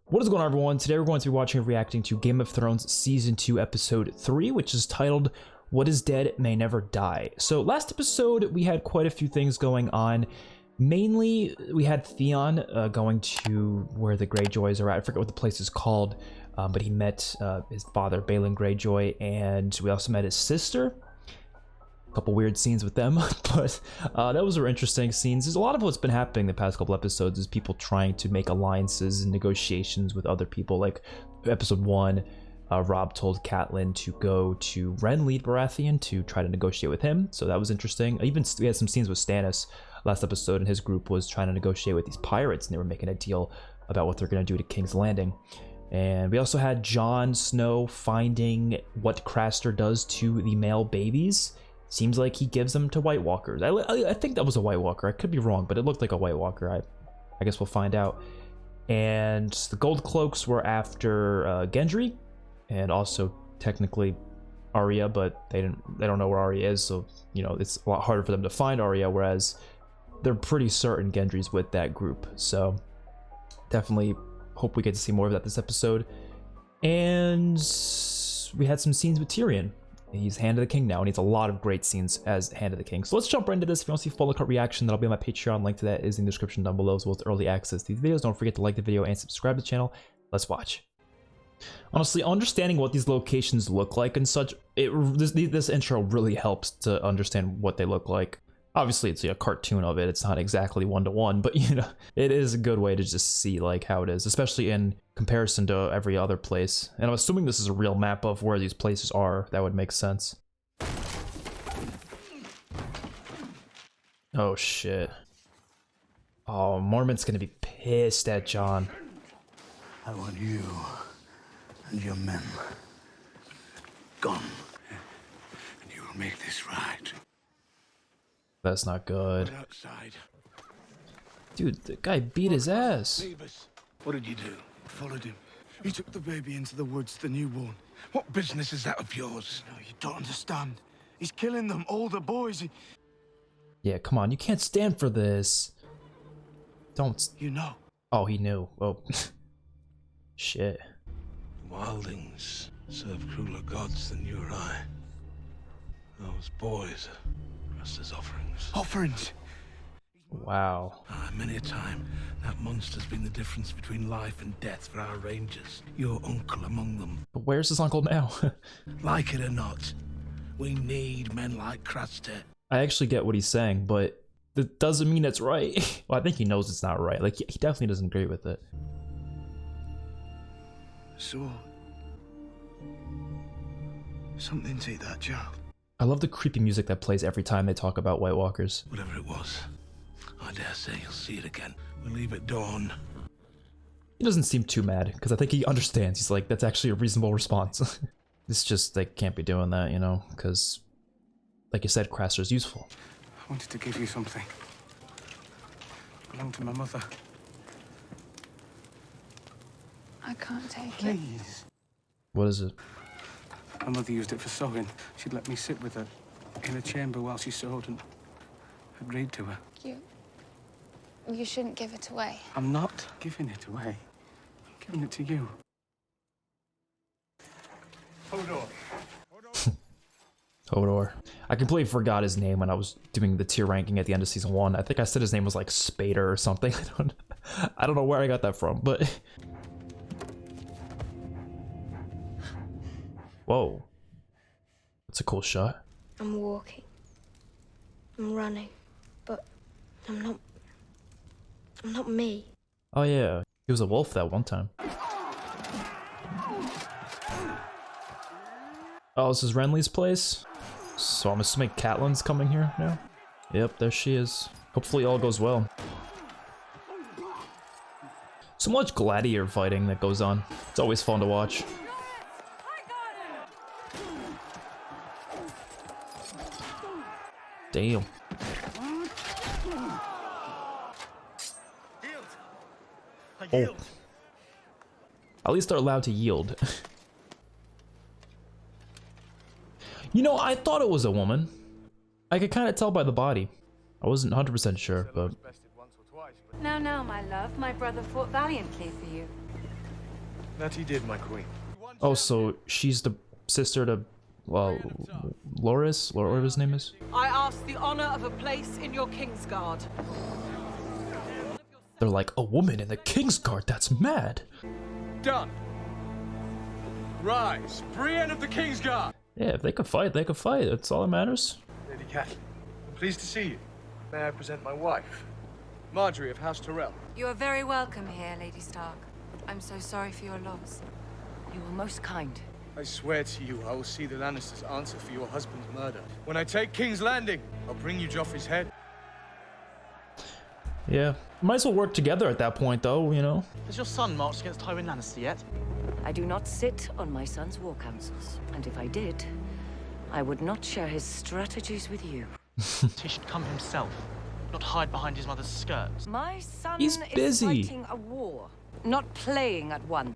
What is going on, everyone? Today we're going to be watching and reacting to Game of Thrones Season 2 Episode 3, which is titled What is Dead May Never Die. So last episode we had quite a few things going on. Mainly we had Theon going to where the Greyjoys are at. I forget what the place is called, but he met his father, Balon Greyjoy, and we also met his sister. A couple weird scenes with them, but those were interesting scenes. There's a lot of what's been happening the past couple episodes is people trying to make alliances and negotiations with other people. Like episode 1, Rob told Catelyn to go to Renly Baratheon to try to negotiate with him, so that was interesting. Even we had some scenes with Stannis last episode, and his group was trying to negotiate with these pirates, and they were making a deal about what they're going to do to King's Landing. And we also had Jon Snow finding what Craster does to the male babies. Seems like he gives them to White Walkers. I think that was a White Walker. I could be wrong, but it looked like a White Walker. I guess we'll find out. And the Gold Cloaks were after Gendry, and also technically Arya, but they don't know where Arya is, so you know it's a lot harder for them to find Arya. Whereas they're pretty certain Gendry's with that group. So definitely hope we get to see more of that this episode. And we had some scenes with Tyrion. He's Hand of the King now, and he has a lot of great scenes as Hand of the King. So let's jump right into this. If you want to see full cut reaction, that'll be on my Patreon. Link to that is in the description down below, as well as early access to these videos. Don't forget to like the video and subscribe to the channel. Let's watch. Honestly, understanding what these locations look like and such, this intro really helps to understand what they look like. Obviously, it's a cartoon of it. It's not exactly one-to-one, but you know, it is a good way to just see like how it is, especially in comparison to every other place. And I'm assuming this is a real map of where these places are. That would make sense. Oh shit. Oh, Mormont's gonna be pissed at Jon. I want you and your men gone, and you will make this right. That's not good. Outside. Dude, the guy beat his ass. Leave us. What did you do? Followed him. He took the baby into the woods, the newborn. What business is that of yours? No, you don't understand. He's killing them, all the boys. Yeah, come on, you can't stand for this. Don't. You know. Oh, he knew. Oh. Shit. Wildings serve crueler gods than you or I. Those boys are just as offerings. Offerings? Wow. Many a time, that monster's been the difference between life and death for our rangers. Your uncle among them. But where's his uncle now? Like it or not, we need men like Craster. I actually get what he's saying, but that doesn't mean it's right. Well, I think he knows it's not right. Like, he definitely doesn't agree with it. So, something to that child. I love the creepy music that plays every time they talk about White Walkers. Whatever it was, I dare say you'll see it again. We'll leave at dawn. He doesn't seem too mad, because I think he understands. He's like, that's actually a reasonable response. It's just, they can't be doing that, you know, because, like you said, Craster's useful. I wanted to give you something. Belonged to my mother. I can't take it. Please. What is it? My mother used it for sewing. She'd let me sit with her in a chamber while she sewed, and I'd read to her. You shouldn't give it away. I'm not giving it away. I'm giving it to you. Hodor. Hodor. I completely forgot his name when I was doing the tier ranking at the end of season 1. I think I said his name was like Spader or something. I don't know where I got that from, but whoa. That's a cool shot. I'm walking. I'm running. But I'm not me. Oh yeah, he was a wolf that one time. Oh, this is Renly's place? So I'm assuming Catelyn's coming here now? Yep, there she is. Hopefully all goes well. So much gladiator fighting that goes on. It's always fun to watch. Damn. Oh. At least they're allowed to yield. You know, I thought it was a woman. I could kind of tell by the body. I wasn't 100% sure, but Now, my love, my brother fought valiantly for you. That he did, my queen. Oh, so she's the sister to, well, Loris, or whatever his name is. I ask the honor of a place in your Kingsguard. They're like, a woman in the Kingsguard, that's mad. Done. Rise, Brienne of the Kingsguard. Yeah, if they could fight, they could fight. That's all that matters. Lady Catelyn, I'm pleased to see you. May I present my wife, Marjorie of House Tyrell. You are very welcome here, Lady Stark. I'm so sorry for your loss. You were most kind. I swear to you, I will see the Lannisters answer for your husband's murder. When I take King's Landing, I'll bring you Joffrey's head. Yeah, might as well work together at that point, though, you know? Has your son marched against Tywin Lannister yet? I do not sit on my son's war councils, and if I did, I would not share his strategies with you. He should come himself, not hide behind his mother's skirts. My son He's busy. is fighting a war, not playing at one.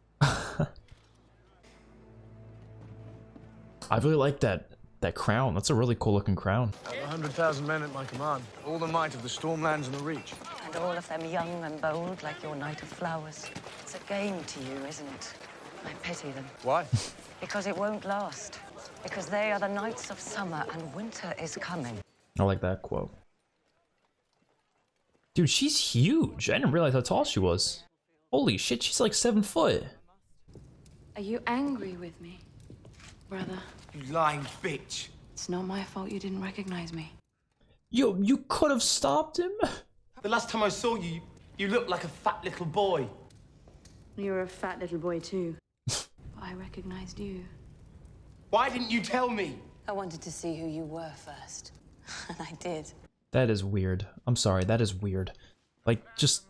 I really like that crown. That's a really cool looking crown. 100,000 men at my command. All the might of the Stormlands and the Reach. And all of them young and bold like your Knight of Flowers. It's a game to you, isn't it? I pity them. Why? Because it won't last. Because they are the Knights of Summer and winter is coming. I like that quote. Dude, she's huge. I didn't realize how tall she was. Holy shit, she's like 7 foot. Are you angry with me, brother? You lying bitch. It's not my fault you didn't recognize me. Yo, you could have stopped him. The last time I saw you, you looked like a fat little boy. You're a fat little boy too. I recognized you. Why didn't you tell me? I wanted to see who you were first, and I did. That is weird. I'm sorry, that is weird. Like, just...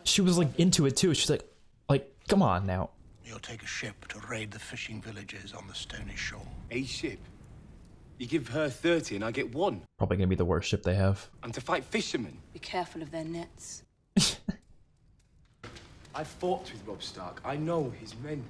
She was, like, into it, too. She's like, come on now. You'll take a ship to raid the fishing villages on the stony shore. A ship? You give her 30 and I get 1. Probably gonna be the worst ship they have. And to fight fishermen? Be careful of their nets. I've fought with Robb Stark. I know his men.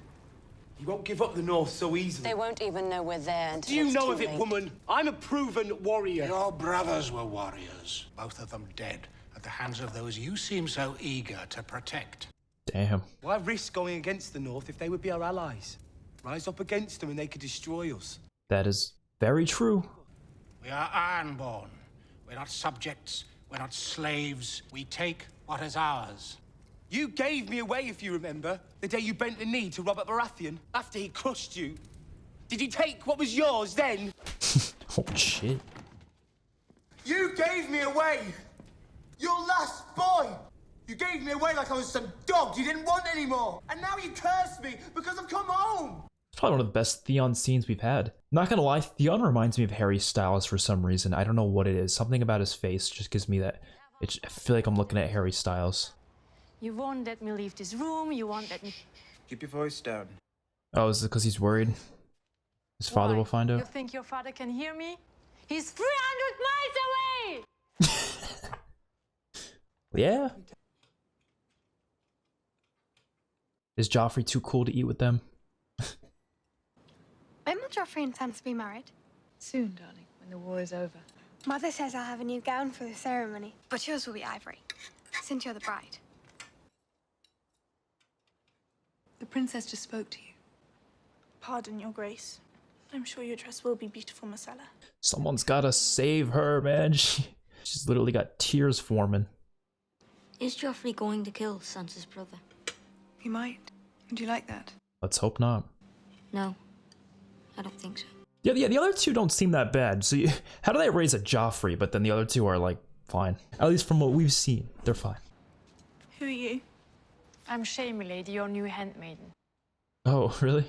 He won't give up the North so easily. They won't even know we're there until Do you it's know too of it, late. woman? I'm a proven warrior. Your brothers were warriors, both of them dead at the hands of those you seem so eager to protect. Damn. Why risk going against the North if they would be our allies? Rise up against them and they could destroy us. That is very true. We are ironborn. We're not subjects. We're not slaves. We take what is ours. You gave me away, if you remember, the day you bent the knee to Robert Baratheon after he crushed you. Did you take what was yours then? Oh, shit. You gave me away! Your last boy! You gave me away like I was some dog you didn't want anymore! And now you curse me because I've come home! It's probably one of the best Theon scenes we've had. Not gonna lie, Theon reminds me of Harry Styles for some reason. I don't know what it is. Something about his face just gives me that... I feel like I'm looking at Harry Styles. You won't let me leave this room, you won't let me... Keep your voice down. Oh, is it because he's worried? His father Why? will find You out? think your father can hear me? He's 300 miles away! Yeah? Is Joffrey too cool to eat with them? When will Joffrey and Sansa be married? Soon, darling, when the war is over. Mother says I'll have a new gown for the ceremony, but yours will be ivory, since you're the bride. The princess just spoke to you. Pardon, Your Grace. I'm sure your dress will be beautiful, Marcella. Someone's gotta save her, man. She's literally got tears forming. Is Joffrey going to kill Sansa's brother? He might. Would you like that? Let's hope not. No, I don't think so. Yeah, the other two don't seem that bad. So how do they raise a Joffrey, but then the other two are like, fine. At least from what we've seen, they're fine. Who are you? I'm Shae, milady, your new handmaiden. Oh, really?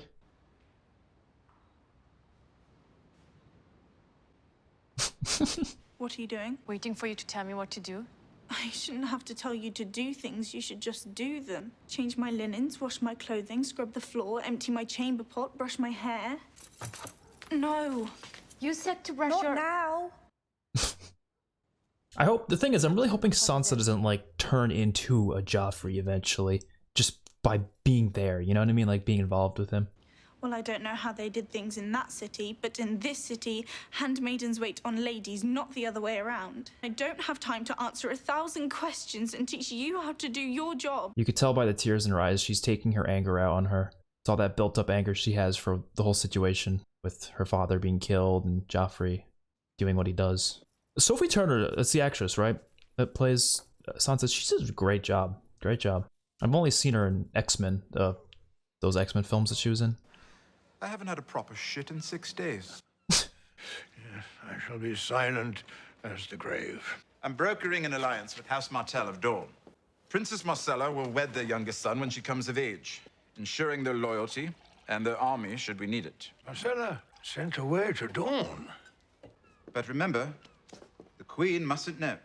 What are you doing? Waiting for you to tell me what to do. I shouldn't have to tell you to do things. You should just do them. Change my linens, wash my clothing, scrub the floor, empty my chamber pot, brush my hair. No. You said to brush Not your... now. I hope, the thing is, I'm really hoping Sansa doesn't like turn into a Joffrey eventually, just by being there, you know what I mean? Like being involved with him. Well, I don't know how they did things in that city, but in this city, handmaidens wait on ladies, not the other way around. I don't have time to answer 1,000 questions and teach you how to do your job. You could tell by the tears in her eyes, she's taking her anger out on her. It's all that built up anger she has for the whole situation with her father being killed and Joffrey doing what he does. Sophie Turner, that's the actress, right? That plays Sansa. She does a great job. Great job. I've only seen her in X-Men, those X-Men films that she was in. I haven't had a proper shit in 6 days. Yes, I shall be silent as the grave. I'm brokering an alliance with House Martell of Dawn. Princess Marcella will wed their youngest son when she comes of age, ensuring their loyalty and their army should we need it. Marcella sent away to Dawn. But remember, the Queen mustn't know.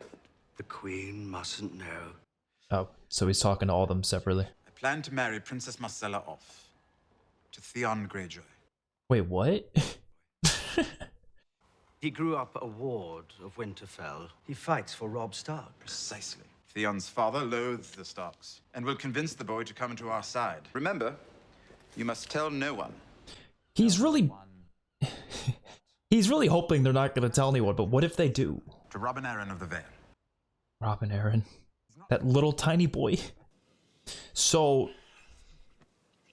The Queen mustn't know. Oh, so he's talking to all of them separately. I plan to marry Princess Marcella off to Theon Greyjoy. Wait, what? He grew up a ward of Winterfell. He fights for Robb Stark. Precisely. Theon's father loathes the Starks and will convince the boy to come to our side. Remember, you must tell no one. He's really hoping they're not going to tell anyone, but what if they do? To Robin Arryn of the Vale. Robin Arryn. That little tiny boy. So,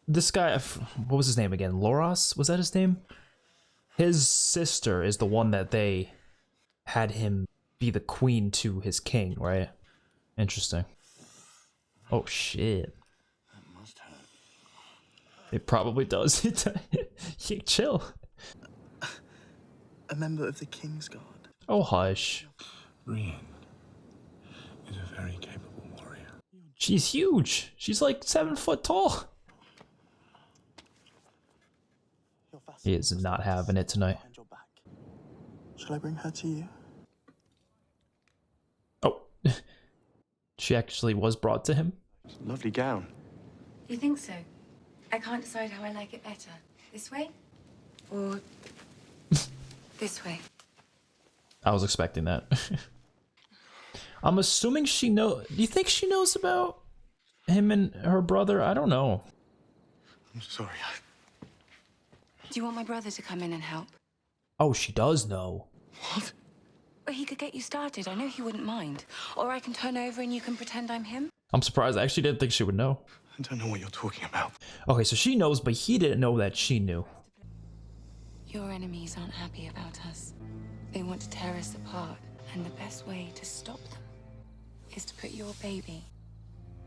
this guy, what was his name again? Loras? Was that his name? His sister is the one that they had him be the queen to his king, right? Interesting. Oh, shit. That must hurt. It probably does. Yeah, chill. A member of the King's Guard. Oh, hush. Brienne is a very capable warrior. She's huge. She's like 7 foot tall. He is not having it tonight. Shall I bring her to you? Oh. She actually was brought to him. Lovely gown. You think so? I can't decide how I like it better. This way? Or this way? I was expecting that. I'm assuming she knows. Do you think she knows about him and her brother? I don't know. I'm sorry. Do you want my brother to come in and help? Oh, she does know. What? Well, he could get you started. I know he wouldn't mind. Or I can turn over and you can pretend I'm him. I'm surprised. I actually didn't think she would know. I don't know what you're talking about. Okay, so she knows, but he didn't know that she knew. Your enemies aren't happy about us. They want to tear us apart. And the best way to stop them is to put your baby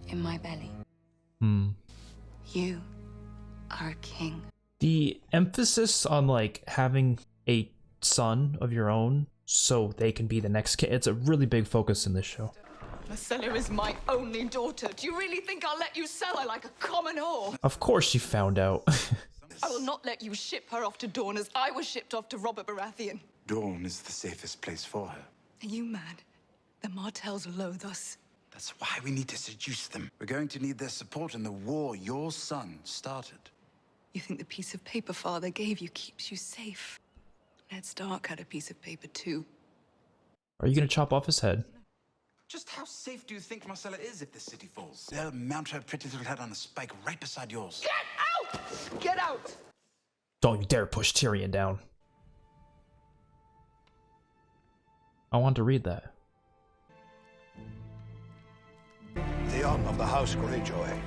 in my belly. You are a king. The emphasis on like having a son of your own so they can be the next king, it's a really big focus in this show. Marcella is my only daughter. Do you really think I'll let you sell her like a common whore? Of course she found out. I will not let you ship her off to Dawn as I was shipped off to Robert Baratheon. Dawn is the safest place for her. Are you mad? The Martells loathe us. That's why we need to seduce them. We're going to need their support in the war your son started. You think the piece of paper Father gave you keeps you safe? Ned Stark had a piece of paper too. Are you gonna chop off his head? Just how safe do you think Marcella is if the city falls? They'll mount her pretty little head on a spike right beside yours. Get out! Get out! Don't you dare push Tyrion down. I want to read that. Theon of the House Greyjoy,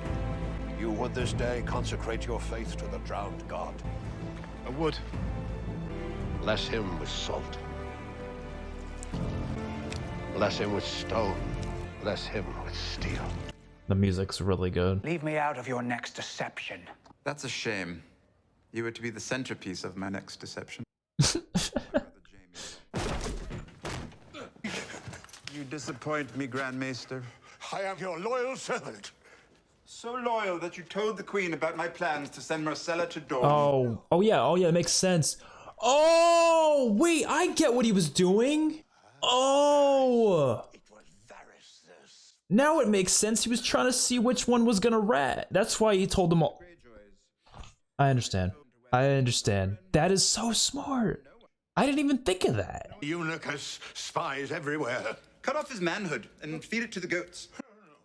you would this day consecrate your faith to the drowned god. I would. Bless him with salt. Bless him with stone. Bless him with steel. The music's really good. Leave me out of your next deception. That's a shame. You were to be the centerpiece of my next deception. You disappoint me, Grand Maester. I am your loyal servant. So loyal that you told the Queen about my plans to send Marcella to Dawn. Oh yeah, it makes sense. Oh, wait, I get what he was doing. Oh. Now it makes sense. He was trying to see which one was gonna rat. That's why he told them all. I understand. That is so smart. I didn't even think of that. Eunuch has spies everywhere. Cut off his manhood and feed it to the goats.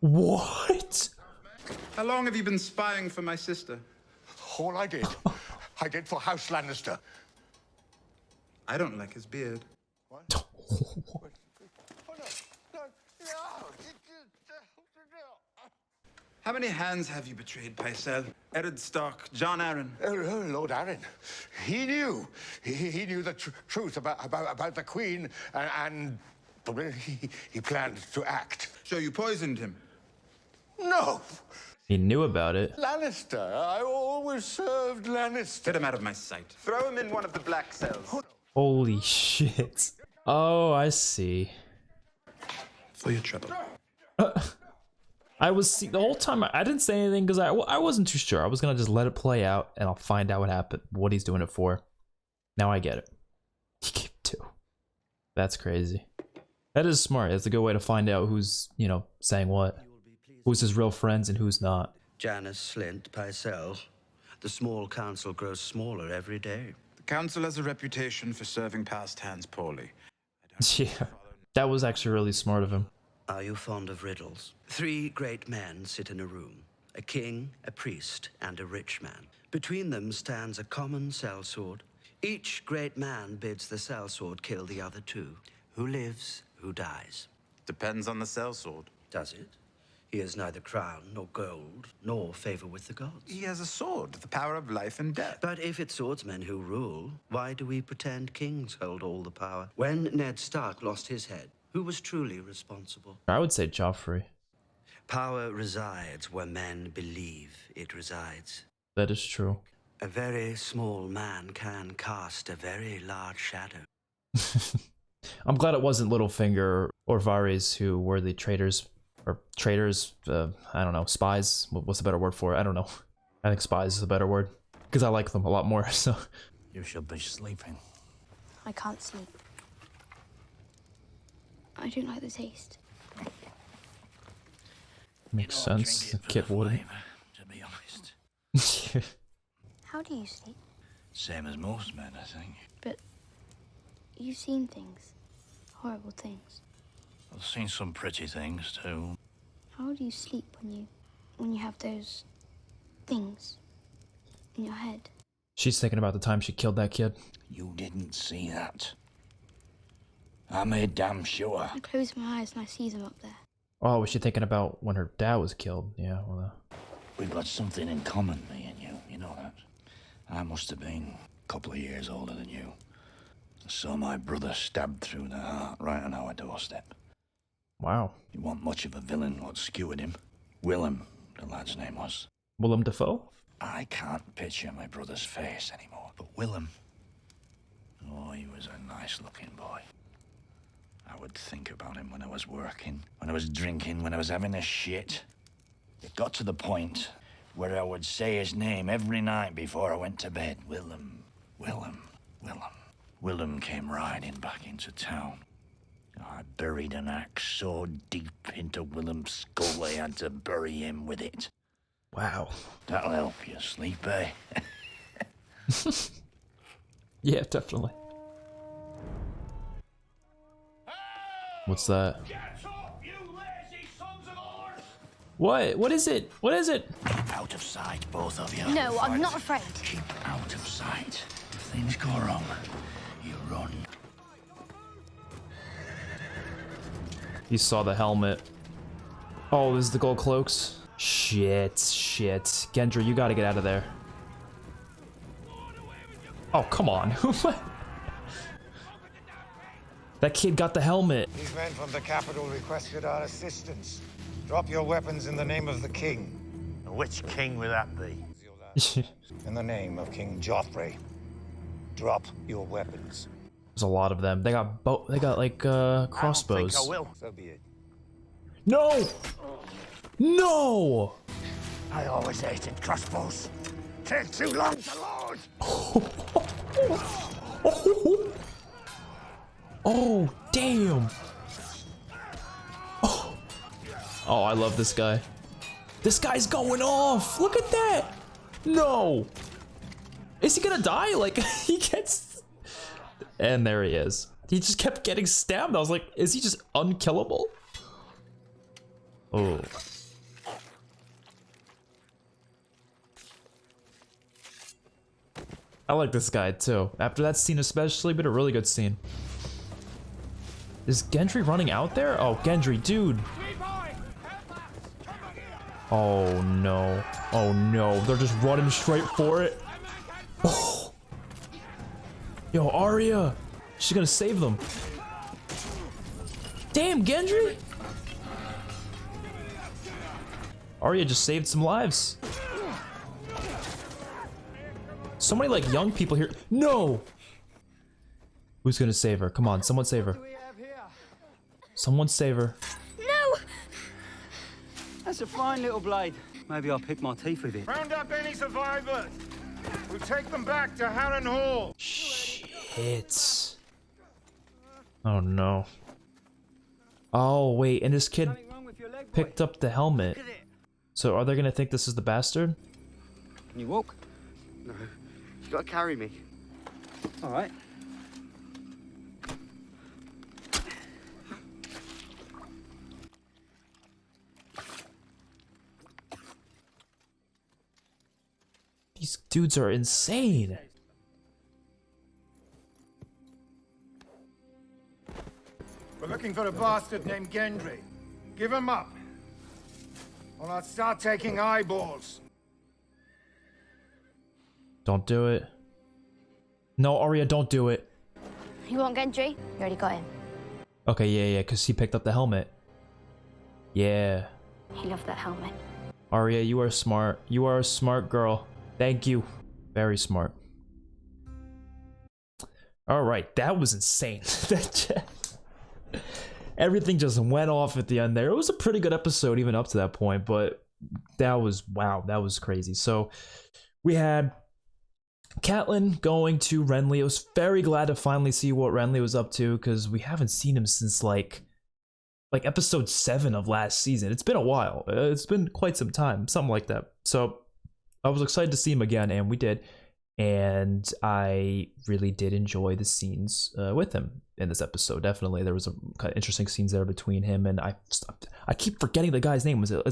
What? How long have you been spying for my sister? All I did I did for House Lannister. I don't like his beard. How many hands have you betrayed, Pycelle? Eddard Stark, John Arryn. Lord Arryn. He knew. He knew the truth about the Queen, and he planned to act. So you poisoned him? No! He knew about it. Lannister. I always served Lannister. Get him out of my sight. Throw him in one of the black cells. Holy shit. Oh, I see. For your trouble. I was the whole time I didn't say anything because I wasn't too sure. I was gonna just let it play out and I'll find out what happened, what he's doing it for. Now I get it. He gave 2. That's crazy. That is smart. It's a good way to find out who's, you know, saying what. Who's his real friends and who's not. Janice, Slint, Pycelle. The small council grows smaller every day. The council has a reputation for serving past hands poorly. Yeah, that was actually really smart of him. Are you fond of riddles? 3 great men sit in a room. A king, a priest, and a rich man. Between them stands a common sellsword. Each great man bids the sellsword kill the other 2. Who lives, who dies? Depends on the sellsword. Does it? He has neither crown, nor gold, nor favor with the gods. He has a sword, the power of life and death. But if it's swordsmen who rule, why do we pretend kings hold all the power? When Ned Stark lost his head, who was truly responsible? I would say Joffrey. Power resides where men believe it resides. That is true. A very small man can cast a very large shadow. I'm glad it wasn't Littlefinger or Varys who were the traitors. Or traitors, I don't know, spies. What's the better word for it? I don't know. I think spies is a better word. Because I like them a lot more, so. You should be sleeping. I can't sleep. I don't like the taste. Makes sense. The kid wouldn't. To be honest. How do you sleep? Same as most men, I think. But you've seen things. Horrible things. I've seen some pretty things too. How do you sleep when you have those things in your head? She's thinking about the time she killed that kid. You didn't see that. I made damn sure. I close my eyes and I see them up there. Oh, was she thinking about when her dad was killed? Yeah, well. We've got something in common, me and you. You know that. I must have been a couple of years older than you. I saw my brother stabbed through the heart right on our doorstep. Wow. You want much of a villain what skewered him? Willem, the lad's name was. Willem Dafoe? I can't picture my brother's face anymore, but Willem, oh, he was a nice-looking boy. I would think about him when I was working, when I was drinking, when I was having a shit. It got to the point where I would say his name every night before I went to bed. Willem, Willem, Willem. Willem came riding back into town. I buried an axe so deep into Willem's skull I had to bury him with it. Wow. That'll help you sleep, eh? Yeah, definitely. What's that? What? What is it? What is it? Keep out of sight, both of you. No, I'm not afraid. Keep out of sight. If things go wrong, you run. He saw the helmet. Oh, this is the gold cloaks. Shit, shit. Gendry, you gotta get out of there. Oh, come on. That kid got the helmet. These men from the capital requested our assistance. Drop your weapons in the name of the king. Which king will that be? In the name of King Joffrey. Drop your weapons. There's a lot of them. They got like crossbows. I will. So be it. No! No! I always hated crossbows. Take too long to load. Oh, damn. Oh, I love this guy. This guy's going off. Look at that. No. Is he gonna die? Like, he gets... And there he is. He just kept getting stabbed. I was like, is he just unkillable? Oh. I like this guy too. After that scene especially, but a really good scene. Is Gendry running out there? Oh, Gendry, dude. Oh no. Oh no. They're just running straight for it. Oh. Yo, Arya. She's gonna save them. Damn, Gendry. Arya just saved some lives. So many like young people here. No. Who's gonna save her? Come on, someone save her. Someone save her. No! That's a fine little blade. Maybe I'll pick my teeth with it. Round up any survivors. We'll take them back to Harren Hall. Shit. Oh no. Oh wait, and this kid picked up the helmet. So are they gonna think this is the bastard? Can you walk? No. You've got to carry me. All right. These dudes are insane. We're looking for a bastard named Gendry. Give him up. Or I'll start taking eyeballs. Don't do it. No, Arya, don't do it. You want Gendry? You already got him. Okay, yeah, because he picked up the helmet. Yeah. He loved that helmet. Arya, you are smart. You are a smart girl. Thank you. Very smart. Alright, that was insane. Everything just went off at the end there. It was a pretty good episode even up to that point, but that was, wow, that was crazy. So we had Catelyn going to Renly. I was very glad to finally see what Renly was up to because we haven't seen him since like episode 7 of last season. It's been a while. It's been quite some time, something like that. So I was excited to see him again, and we did. And I really did enjoy the scenes with him in this episode. Definitely, there was a kind of interesting scenes there between him and I keep forgetting the guy's name. Is it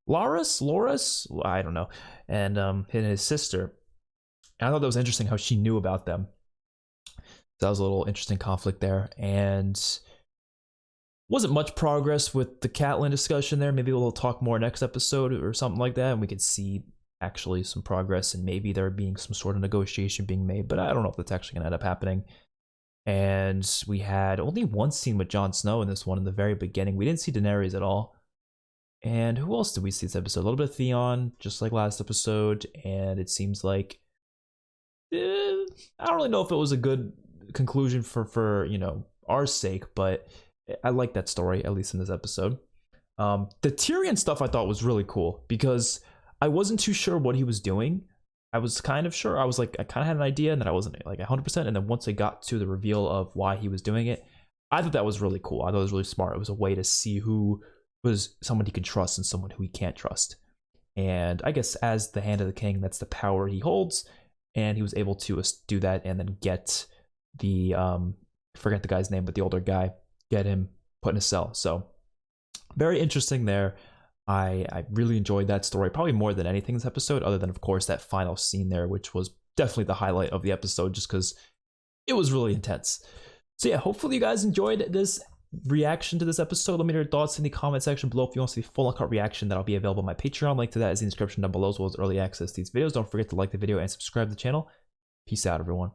Loras? I don't know. And his sister. And I thought that was interesting how she knew about them. That was a little interesting conflict there, and wasn't much progress with the Catelyn discussion there. Maybe we'll talk more next episode or something like that, and we could see actually some progress and maybe there being some sort of negotiation being made, but I don't know if that's actually gonna end up happening. And we had only one scene with Jon Snow in this one in the very beginning. We didn't see Daenerys at all. And who else did we see this episode? A little bit of Theon, just like last episode, and it seems like I don't really know if it was a good conclusion for you know, our sake, but I like that story, at least in this episode. The Tyrion stuff I thought was really cool because I wasn't too sure what he was doing. I was kind of sure. I was like, I kind of had an idea, and then I wasn't like 100%. And then once I got to the reveal of why he was doing it, I thought that was really cool. I thought it was really smart. It was a way to see who was someone he can trust and someone who he can't trust. And I guess as the Hand of the King, that's the power he holds. And he was able to do that and then get the, I forget the guy's name, but the older guy, get him put in a cell. So very interesting there. I really enjoyed that story, probably more than anything this episode, other than, of course, that final scene there, which was definitely the highlight of the episode just because it was really intense. So yeah, hopefully you guys enjoyed this reaction to this episode. Let me know your thoughts in the comment section below. If you want to see the full uncut reaction, that'll be available on my Patreon. Link to that is in the description down below, as well as early access to these videos. Don't forget to like the video and subscribe to the channel. Peace out, everyone.